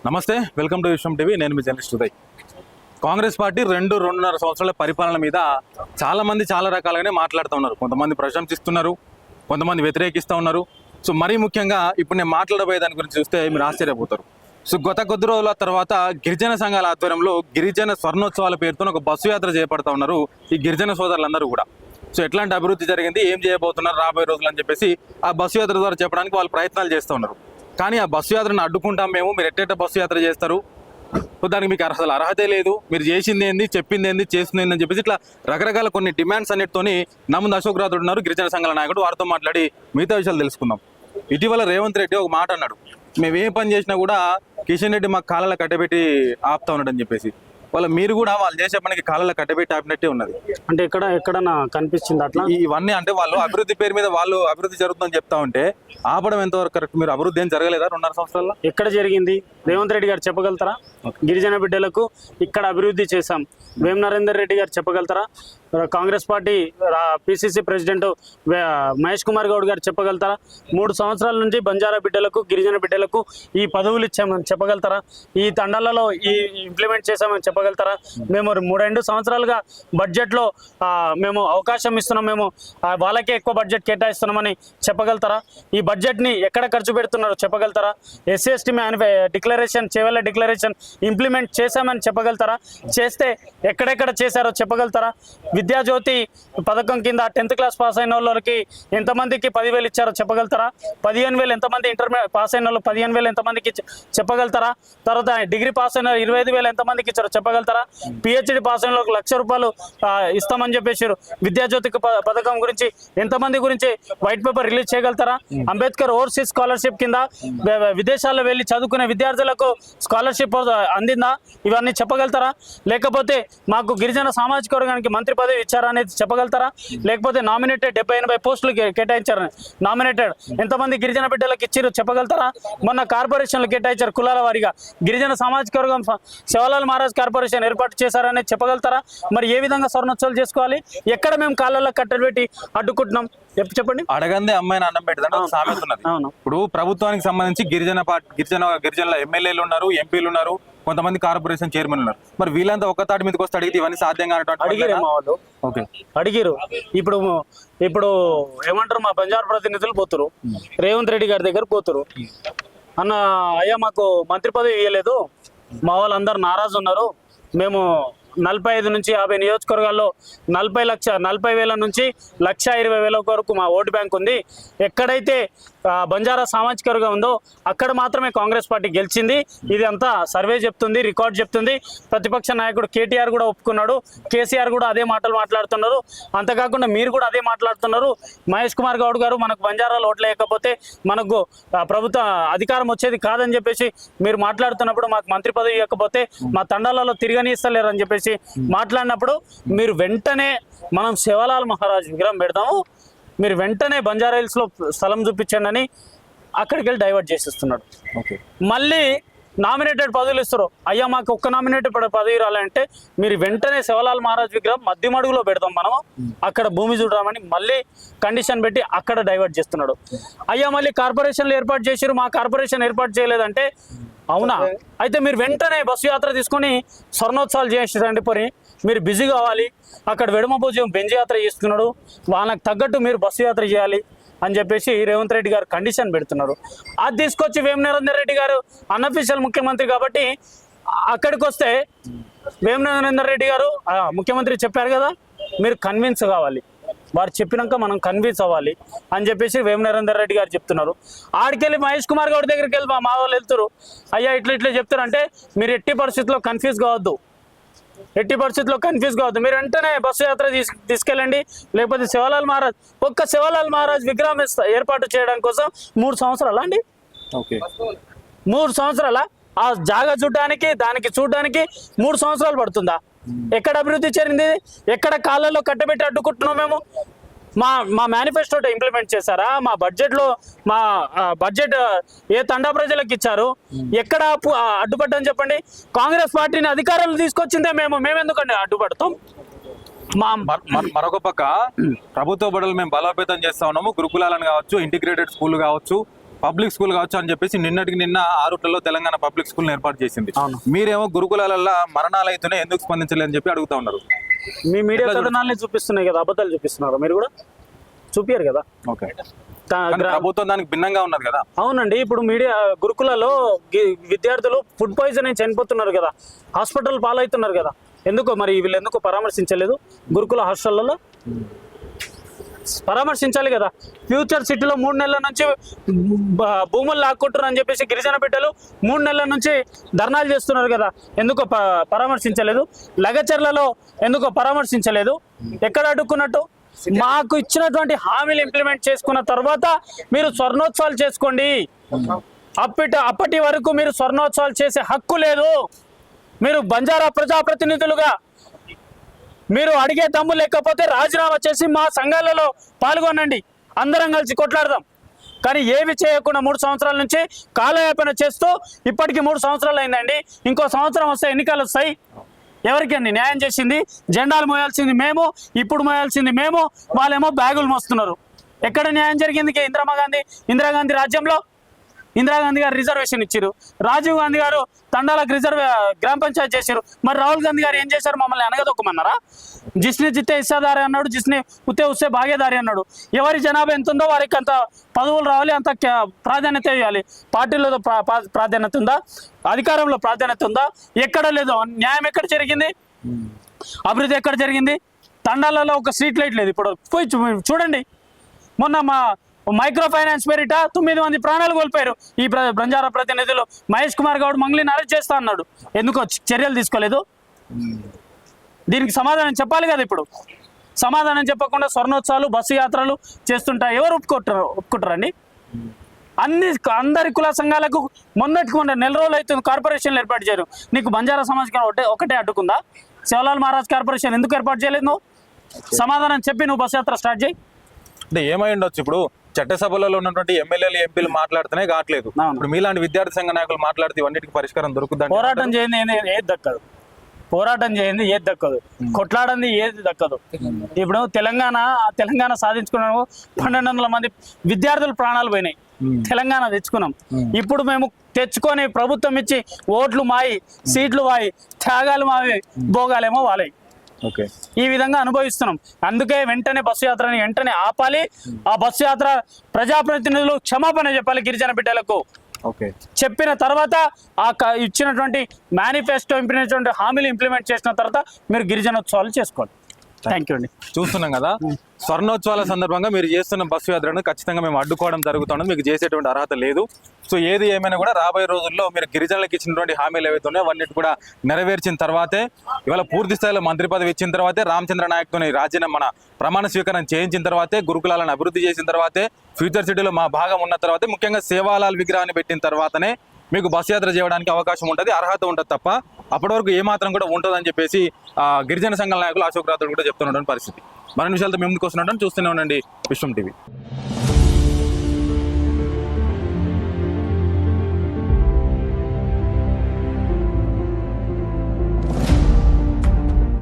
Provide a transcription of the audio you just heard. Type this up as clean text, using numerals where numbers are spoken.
నమస్తే, welcome to Vishwam TV. నేను మీ journalist Uday. Congress party రెండున్నర సంవత్సరాల పరిపాలన మీద చాలామంది చాలా రకాలుగానే మాట్లాడుతూ ఉన్నారు. కొంతమంది ప్రశంసిస్తున్నారు, కొంతమంది వ్యతిరేకిస్తూ ఉన్నారు. సో మరీ ముఖ్యంగా ఇప్పుడు నేను మాట్లాడబోయే దాని గురించి చూస్తే మీరు ఆశ్చర్యపోతారు. సో గత కొద్ది రోజుల తర్వాత గిరిజన సంఘాల ఆధ్వర్యంలో గిరిజన స్వర్ణోత్సవాల పేరుతో ఒక బస్సు యాత్ర చేపడతా ఉన్నారు ఈ గిరిజన సోదరులందరూ కూడా. సో ఎట్లాంటి అభివృద్ధి జరిగింది, ఏం చేయబోతున్నారు రాబోయే రోజులు అని చెప్పేసి ఆ బస్సు యాత్ర ద్వారా చెప్పడానికి వాళ్ళు ప్రయత్నాలు చేస్తూ ఉన్నారు. కానీ ఆ బస్సు యాత్రను అడ్డుకుంటాం మేము, మీరు ఎట్టేట బస్సు యాత్ర చేస్తారు, సో దానికి మీకు అసలు అర్హతే లేదు, మీరు చేసింది ఏంది, చెప్పింది ఏంది, చేస్తుంది ఏంది అని చెప్పేసి ఇట్లా రకరకాల కొన్ని డిమాండ్స్ అన్నిటితోని నమ్ముంది అశోక్ రాథోడ్ ఉన్నారు, గిరిజన సంఘాల నాయకుడు. వారితో మాట్లాడి మిగతా విషయాలు తెలుసుకుందాం. ఇటీవల రేవంత్ రెడ్డి ఒక మాట అన్నాడు, మేము ఏం పని చేసినా కూడా కిషన్ రెడ్డి మాకు కాళ్ళలో కట్టబెట్టి ఆపుతా ఉన్నాడని చెప్పేసి. వాళ్ళు మీరు కూడా వాళ్ళు చేసే పనికి కాళ్ళలో కట్టబెట్టి ఆపినట్టే ఉన్నది. అంటే ఎక్కడన్నా కనిపించింది అట్లా? ఇవన్నీ అంటే వాళ్ళు అభివృద్ధి పేరు మీద వాళ్ళు అభివృద్ధి జరుగుతుందని చెప్తా ఉంటే ఆపడం ఎంతవరకు కరెక్ట్? మీరు అభివృద్ధి ఏం జరగలేదా 2.5 సంవత్సరాల్లో? ఎక్కడ జరిగింది? రేవంత్ రెడ్డి గారు చెప్పగలుగుతారా? గిరిజన బిడ్డలకు ఇక్కడ అభివృద్ధి చేశాం, వేం నరేందర్ రెడ్డి గారు చెప్పగలుగుతారా? Congress party PCC president Mahesh Kumar Goud గారు చెప్పగలుగుతారా? 3 సంవత్సరాల నుంచి బంజారా బిడ్డలకు, గిరిజన బిడ్డలకు ఈ పదవులు ఇచ్చామని చెప్పగలుగుతారా? ఈ తండాలలో ఈ ఇంప్లిమెంట్ చేశామని చెప్పగలుగుతారా? మేము 2 సంవత్సరాలుగా బడ్జెట్లో మేము అవకాశం ఇస్తున్నాం, మేము వాళ్ళకే ఎక్కువ బడ్జెట్ కేటాయిస్తున్నామని చెప్పగలుగుతారా? ఈ బడ్జెట్ని ఎక్కడ ఖర్చు పెడుతున్నారో చెప్పగలుగుతారా? SC ST declaration, Chevella declaration implement చేశామని చెప్పగలుగుతారా? చేస్తే ఎక్కడెక్కడ చేశారో చెప్పగలుగుతారా? విద్యాజ్యోతి పథకం కింద 10th క్లాస్ పాస్ అయిన వాళ్ళకి ఎంతమందికి 10,000 ఇచ్చారో చెప్పగలుగుతారా? 15,000 ఎంతమంది ఇంటర్మీడియట్ పాస్ అయిన వాళ్ళు 15,000 ఎంతమందికి చెప్పగలుగుతారా? తర్వాత డిగ్రీ పాస్ అయిన 25,000 ఎంతమందికి ఇచ్చారో చెప్పగలుగుతారా? పిహెచ్డి పాస్ అయిన వాళ్ళకి ₹1,00,000 ఇస్తామని చెప్పేసారు. విద్యాజ్యోతి పథకం గురించి ఎంతమంది గురించి వైట్ పేపర్ రిలీజ్ చేయగలుగుతారా? అంబేద్కర్ ఓవర్సీస్ స్కాలర్షిప్ కింద విదేశాల్లో వెళ్ళి చదువుకునే విద్యార్థులకు స్కాలర్షిప్ అందిందా? ఇవన్నీ చెప్పగలుగుతారా? లేకపోతే మాకు గిరిజన సామాజిక వర్గానికి మంత్రి పదవి ఇచ్చారా అనేది చెప్పగలుగుతారా? లేకపోతే నామినేటెడ్ 70-80 పోస్టులు కేటాయించారు, నామినేటెడ్ ఎంతమంది గిరిజన బిడ్డలకు ఇచ్చారు చెప్పగలుగుతారా? మొన్న కార్పొరేషన్లు కేటాయించారు కులాల వారీగా, గిరిజన సామాజిక వర్గం శివలాల్ మహారాజ్ కార్పొరేషన్ ఏర్పాటు చేశారనేది చెప్పగలుగుతారా? మరి ఏ విధంగా స్వర్ణోత్సవాలు చేసుకోవాలి? ఎక్కడ మేము కాళ్ళల్లో కట్టలు పెట్టి అడ్డుకుంటున్నాం చెప్పండి. అడగందే అమ్మాయిని అన్నం పెట్టదంటే ఒక సామెత ఉన్నది. ఇప్పుడు ప్రభుత్వానికి సంబంధించి గిరిజనుల ఎమ్మెల్యేలు ఉన్నారు, ఎంపీలు ఉన్నారు, కొంతమంది కార్పొరేషన్ చైర్మన్ ఉన్నారు. మరి వీళ్ళంతా ఒక్క తాటి మీదకి వస్తే అడిగితే ఇవన్నీ సాధ్యంగా అడిగిరు. ఇప్పుడు ఏమంటారు, మా బంజారా ప్రతినిధులు పోతురు, రేవంత్ రెడ్డి గారి దగ్గర పోతురు, అన్న అయ్యా మాకు మంత్రి పదవి ఇవ్వలేదు, మా వాళ్ళందరూ నారాజు ఉన్నారు, మేము 45 నుంచి 50 నియోజకవర్గాల్లో 40,000 నుంచి 1,20,000 వరకు మా ఓటు బ్యాంక్ ఉంది. ఎక్కడైతే బంజారా సామాజిక వర్గం ఉందో అక్కడ మాత్రమే కాంగ్రెస్ పార్టీ గెలిచింది. ఇది అంతా సర్వే చెప్తుంది, రికార్డ్ చెప్తుంది. ప్రతిపక్ష నాయకుడు కేటీఆర్ కూడా ఒప్పుకున్నాడు, కేసీఆర్ కూడా అదే మాటలు మాట్లాడుతున్నారు. అంతేకాకుండా మీరు కూడా అదే మాట్లాడుతున్నారు. మహేష్ కుమార్ గౌడ్ గారు మనకు బంజారాలు ఓట్లు లేకపోతే మనకు ప్రభుత్వ అధికారం వచ్చేది కాదని చెప్పేసి మీరు మాట్లాడుతున్నప్పుడు, మాకు మంత్రి పదవి ఇవ్వకపోతే మా తండాలలో తిరగనిస్తలేరు అని చెప్పేసి మాట్లాడినప్పుడు మీరు వెంటనే మనం శివలాల్ మహారాజ్ విగ్రహం పెడతాము, మీరు వెంటనే బంజారా హిల్స్లో స్థలం చూపించండి అని అక్కడికి వెళ్ళి డైవర్ట్ చేసేస్తున్నాడు. మళ్ళీ నామినేటెడ్ పదవులు ఇస్తారు. అయ్యా మాకు ఒక్క నామినేటెడ్ పదవి రాలంటే మీరు వెంటనే శివలాల్ మహారాజ్ విగ్రహం మధ్యమడుగులో పెడతాం మనము, అక్కడ భూమి చూడరామని మళ్ళీ కండిషన్ పెట్టి అక్కడ డైవర్ట్ చేస్తున్నాడు. అయ్యా మళ్ళీ కార్పొరేషన్లు ఏర్పాటు చేసారు, మా కార్పొరేషన్ ఏర్పాటు చేయలేదంటే అవునా, అయితే మీరు వెంటనే బస్సు యాత్ర తీసుకొని స్వర్ణోత్సవాలు చేసేటండి పని, మీరు బిజీ కావాలి. అక్కడ వెడమ భోజనం బెంజ్ యాత్ర చేస్తున్నాడు, వాళ్ళకి తగ్గట్టు మీరు బస్సు యాత్ర చేయాలి అని చెప్పేసి రేవంత్ రెడ్డి గారు కండిషన్ పెడుతున్నారు. అది తీసుకొచ్చి వేం నరేందర్ రెడ్డి గారు అన్అఫీషియల్ ముఖ్యమంత్రి కాబట్టి అక్కడికి వస్తే వేం నరేందర్ రెడ్డి గారు ముఖ్యమంత్రి చెప్పారు కదా, మీరు కన్విన్స్ కావాలి, వారు చెప్పినాక మనం కన్విన్స్ అవ్వాలి అని చెప్పేసి వేం నరేందర్ రెడ్డి గారు చెప్తున్నారు. ఆడికెళ్ళి మహేష్ కుమార్ గౌడ్ దగ్గరికి వెళ్ళి మా వాళ్ళు వెళ్తారు, అయ్యా ఇట్లా చెప్తారంటే మీరు ఎట్టి పరిస్థితుల్లో కన్ఫ్యూజ్ కావద్దు, మీరు వెంటనే బస్సు యాత్ర తీసుకెళ్ళండి. లేకపోతే శివలాల్ మహారాజ్ విగ్రహం ఏర్పాటు చేయడం కోసం 3 సంవత్సరాలా అండి? 3 సంవత్సరాల ఆ జాగా చూడడానికి, దానికి చూడడానికి 3 సంవత్సరాలు పడుతుందా? ఎక్కడ అభివృద్ధి చెందింది? ఎక్కడ కాళ్ళల్లో కట్టబెట్టి అడ్డుకుంటున్నాం మేము? మా మేనిఫెస్టో ఇంప్లిమెంట్ చేశారా? మా బడ్జెట్ ఏ తండా ప్రజలకు ఇచ్చారు? ఎక్కడ అడ్డుపడ్డాని చెప్పండి. కాంగ్రెస్ పార్టీని అధికారంలో తీసుకొచ్చిందే మేమెందుకండి అడ్డుపడతాం? మరొక పక్క ప్రభుత్వ బడులు మేము బలోపేతం చేస్తా ఉన్నాము, గురుకులాలను కావచ్చు, ఇంటిగ్రేటెడ్ స్కూల్ కావచ్చు, పబ్లిక్ స్కూల్ కావచ్చు అని చెప్పేసి నిన్నటికి నిన్న ఆరుట్లలో తెలంగాణ పబ్లిక్ స్కూల్ ఏర్పాటు చేసింది. అవును. మీరేమో గురుకులాలలో మరణాలు అయితేనే ఎందుకు స్పందించలేదని చెప్పి అడుగుతా ఉన్నారు. మీ మీడియా కథనాలనే చూపిస్తున్నాయి కదా, అబద్ధాలు చూపిస్తున్నారు. మీరు కూడా చూపియారు కదా. ఓకే, ప్రభుత్వం దానికి భిన్నంగా ఉన్నది కదా. అవునండి, ఇప్పుడు మీడియా గురుకులలో విద్యార్థులు ఫుడ్ పాయిజన్ అయి చనిపోతున్నారు కదా, హాస్పిటల్ పాలవుతున్నారు కదా. ఎందుకో మరి వీళ్ళు ఎందుకు పరామర్శించలేదు? గురుకుల హాస్టళ్లలో పరామర్శించాలి కదా. ఫ్యూచర్ సిటీలో 3 నెలల నుంచి భూములు లాక్కుంటున్నారు అని చెప్పేసి గిరిజన బిడ్డలు 3 నెలల నుంచి ధర్నాలు చేస్తున్నారు కదా, ఎందుకో పరామర్శించలేదు? లగచర్లలో ఎందుకో పరామర్శించలేదు? ఎక్కడ అడ్డుకున్నట్టు? మాకు ఇచ్చినటువంటి హామీలు ఇంప్లిమెంట్ చేసుకున్న తర్వాత మీరు స్వర్ణోత్సవాలు చేసుకోండి. అప్పటి వరకు మీరు స్వర్ణోత్సవాలు చేసే హక్కు లేదు. మీరు బంజారా ప్రజాప్రతినిధులుగా మీరు అడిగే దమ్ము లేకపోతే రాజీనామా చేసి మా సంఘాలలో పాల్గొనండి, అందరం కలిసి కొట్లాడదాం. కానీ ఏవి చేయకుండా 3 సంవత్సరాల నుంచి కాలయాపన చేస్తూ ఇప్పటికి 3 సంవత్సరాలు అయిందండి. ఇంకో సంవత్సరం వస్తే ఎన్నికలు వస్తాయి. ఎవరికండి న్యాయం చేసింది? జెండాలు మోయాల్సింది మేము, ఇప్పుడు మోయాల్సింది మేము, వాళ్ళేమో బ్యాగులు మోస్తున్నారు. ఎక్కడ న్యాయం జరిగింది? ఇందిరాగాంధీ రాజ్యంలో ఇందిరాగాంధీ గారు రిజర్వేషన్ ఇచ్చారు, రాజీవ్ గాంధీ గారు తండాలకు గ్రామ పంచాయతీ చేశారు. మరి రాహుల్ గాంధీ గారు ఏం చేశారు? మమ్మల్ని అనగదొక్కమన్నారా? జిస్ని జిత్తే హిస్సాదారి అన్నాడు, జిస్ని ఉత్తే ఉస్సే భాగేదారి అన్నాడు. ఎవరి జనాభా ఎంత ఉందో వారికి అంత పదవులు రావాలి, అంత ప్రాధాన్యత ఇవ్వాలి. పార్టీలో ప్రాధాన్యత ఉందా? అధికారంలో ప్రాధాన్యత ఉందా? ఎక్కడ లేదు. న్యాయం ఎక్కడ జరిగింది? అభివృద్ధి ఎక్కడ జరిగింది? తండాలలో ఒక స్ట్రీట్ లైట్ లేదు. ఇప్పుడు పోయి చూడండి. మొన్న మా మైక్రో ఫైనాన్స్ పేరిట 9 మంది ప్రాణాలు కోల్పోయారు. ఈ బంజారా ప్రతినిధులు మహేష్ కుమార్ గౌడ్ మంగ్లీని అరెస్ట్ చేస్తా అన్నాడు. ఎందుకో చర్యలు తీసుకోలేదు? దీనికి సమాధానం చెప్పాలి కదా. ఇప్పుడు సమాధానం చెప్పకుండా స్వర్ణోత్సవాలు, బస్సు యాత్రలు చేస్తుంటా ఎవరు ఒప్పుకుంటారండి? అందరి కుల సంఘాలకు మొన్నటికి నెల రోజులు అవుతుంది కార్పొరేషన్లు ఏర్పాటు చేయరు. నీకు బంజారా సమాజ్ ఒకటే అడ్డుకుందా? శివలాల్ మహారాజ్ కార్పొరేషన్ ఎందుకు ఏర్పాటు చేయలేదు? నువ్వు సమాధానం చెప్పి నువ్వు బస్సు యాత్ర స్టార్ట్ చేయి. అంటే ఏమై ఉండొచ్చు, ఇప్పుడు చట్టసభలలో ఉన్నటువంటి ఎమ్మెల్యేలు, ఎంపీలు మాట్లాడుతూనే కావట్లేదు. ఇప్పుడు మీలాంటి విద్యార్థి సంఘ నాయకులు మాట్లాడితే ఇవన్నిటికి పరిష్కారం దొరుకుతుంది. పోరాటం చేయండి, ఏది దక్కదు. పోరాటం చేయండి, ఏది దక్కదు. కొట్లాడంది ఏది దక్కదు. ఇప్పుడు తెలంగాణ సాధించుకున్నాము. 1200 మంది విద్యార్థుల ప్రాణాలు పోయినాయి. తెలంగాణ తెచ్చుకున్నాం. ఇప్పుడు మేము తెచ్చుకొని ప్రభుత్వం ఇచ్చి ఓట్లు మాయి, సీట్లు మాయి, త్యాగాలు మావి, భోగాలేమో వాళ్ళవి. ఓకే, ఈ విధంగా అనుభవిస్తున్నాం. అందుకే వెంటనే బస్సు యాత్రని వెంటనే ఆపాలి. ఆ బస్సు యాత్ర ప్రజాప్రతినిధులు క్షమాపణ చెప్పాలి గిరిజన బిడ్డలకు. ఓకే, చెప్పిన తర్వాత ఇచ్చినటువంటి మేనిఫెస్టో ఇంప్లిమెంట్ హామీలు ఇంప్లిమెంట్ చేసిన తర్వాత మీరు గిరిజనోత్సవాలు చేసుకోండి. థ్యాంక్ యూ అండి. చూస్తున్నాం కదా, స్వర్ణోత్సవాల సందర్భంగా మీరు చేస్తున్న బస్సు యాత్రను ఖచ్చితంగా మేము అడ్డుకోవడం జరుగుతున్నది. మీకు చేసేటువంటి అర్హత లేదు. సో ఏది ఏమైనా కూడా రాబోయే రోజుల్లో మీరు గిరిజనులకు ఇచ్చినటువంటి హామీలు ఏవైతే ఉన్నాయో అవన్నిటి కూడా నెరవేర్చిన తర్వాతే, ఇవాళ పూర్తి స్థాయిలో మంత్రి పదవి ఇచ్చిన తర్వాతే, రామచంద్ర నాయక్తోని మన ప్రమాణ స్వీకారం చేయించిన తర్వాతే, గురుకులాలను అభివృద్ధి చేసిన తర్వాతే, ఫ్యూచర్ సిటీలో మా భాగం ఉన్న తర్వాతే, ముఖ్యంగా సేవాలాల్ విగ్రహాన్ని పెట్టిన తర్వాతనే మీకు బస్ యాత్ర చేయడానికి అవకాశం ఉంటుంది, అర్హత ఉంటుంది. తప్ప అప్పటి వరకు ఏమాత్రం కూడా ఉంటుందని చెప్పేసి గిరిజన సంఘాల నాయకులు అశోక్ రాథోడ్ కూడా చెప్తున్నటువంటి పరిస్థితి. మరిన్ని విషయాలతో మేము ముందుకు వస్తున్నట్టు చూస్తూనే ఉండండి విశ్వం టీవీ.